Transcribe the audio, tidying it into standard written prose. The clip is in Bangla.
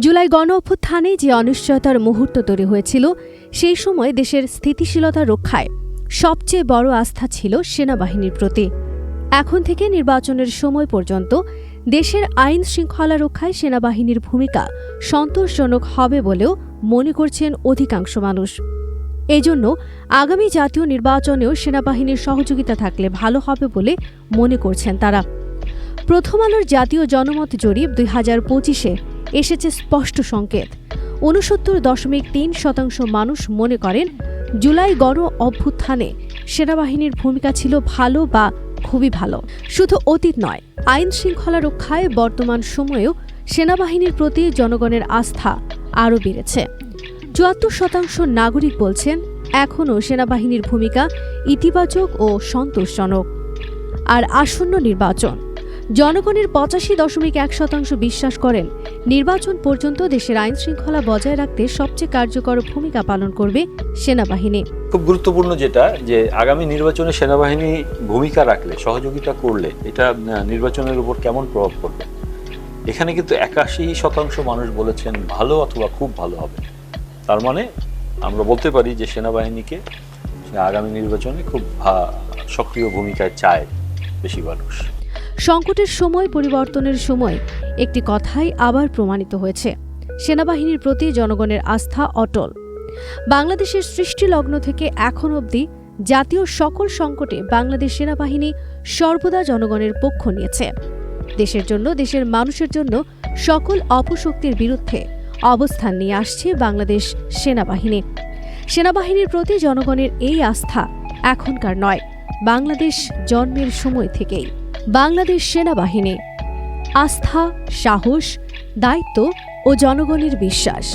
জুলাই গণ অভ্যুত্থানে যে অনিশ্চয়তার মুহূর্ত তৈরি হয়েছিল, সেই সময় দেশের স্থিতিশীলতা রক্ষায় সবচেয়ে বড় আস্থা ছিল সেনাবাহিনীর প্রতি। এখন থেকে নির্বাচনের সময় পর্যন্ত দেশের আইন শৃঙ্খলা রক্ষায় সেনাবাহিনীর ভূমিকা সন্তোষজনক হবে বলেও মনে করছেন অধিকাংশ মানুষ। এজন্য আগামী জাতীয় নির্বাচনেও সেনাবাহিনীর সহযোগিতা থাকলে ভালো হবে বলে মনে করছেন তারা। প্রথম আলোর জাতীয় জনমত জরিপ 2025-এ এসেছে স্পষ্ট সংকেত। 69.3% মানুষ মনে করেন জুলাই গণ অভ্যুত্থানে সেনাবাহিনীর ভূমিকা ছিল ভালো বা খুবই ভালো। শুধু অতীত নয়, আইন শৃঙ্খলা রক্ষায় বর্তমান সময়েও সেনাবাহিনীর প্রতি জনগণের আস্থা আরও বেড়েছে। 74% নাগরিক বলছেন এখনও সেনাবাহিনীর ভূমিকা ইতিবাচক ও সন্তোষজনক। আর আসন্ন নির্বাচন, জনগণের 85.1% বিশ্বাস করেন নির্বাচন পর্যন্ত দেশের আইন শৃঙ্খলা বজায় রাখতে সবচেয়ে কার্যকর ভূমিকা পালন করবে সেনাবাহিনী। খুব গুরুত্বপূর্ণ যেটা যে আগামী নির্বাচনে সেনাবাহিনী ভূমিকা রাখলে, সহযোগিতা করলে এটা নির্বাচনের উপর কেমন প্রভাব পড়বে। এখানে কিন্তু 81% মানুষ বলেছেন ভালো অথবা খুব ভালো হবে। তার মানে আমরা বলতে পারি যে সেনাবাহিনীকে আগামী নির্বাচনে খুব সক্রিয় ভূমিকায় চায় বেশি মানুষ। সংকটের সময়, পরিবর্তনের সময় একটি কথাই আবার প্রমাণিত হয়েছে, সেনাবাহিনীর প্রতি জনগণের আস্থা অটল। বাংলাদেশের সৃষ্টিলগ্ন থেকে এখন অবধি জাতীয় সকল সংকটে বাংলাদেশ সেনাবাহিনী সর্বদা জনগণের পক্ষ নিয়েছে। দেশের জন্য, দেশের মানুষের জন্য সকল অপশক্তির বিরুদ্ধে অবস্থান নিয়ে আসছে বাংলাদেশ সেনাবাহিনী। সেনাবাহিনীর প্রতি জনগণের এই আস্থা এখনকার নয়, বাংলাদেশ জন্মের সময় থেকেই। বাংলাদেশ সেনাবাহিনী, আস্থা, সাহস, দায়িত্ব ও জনগণের বিশ্বাস।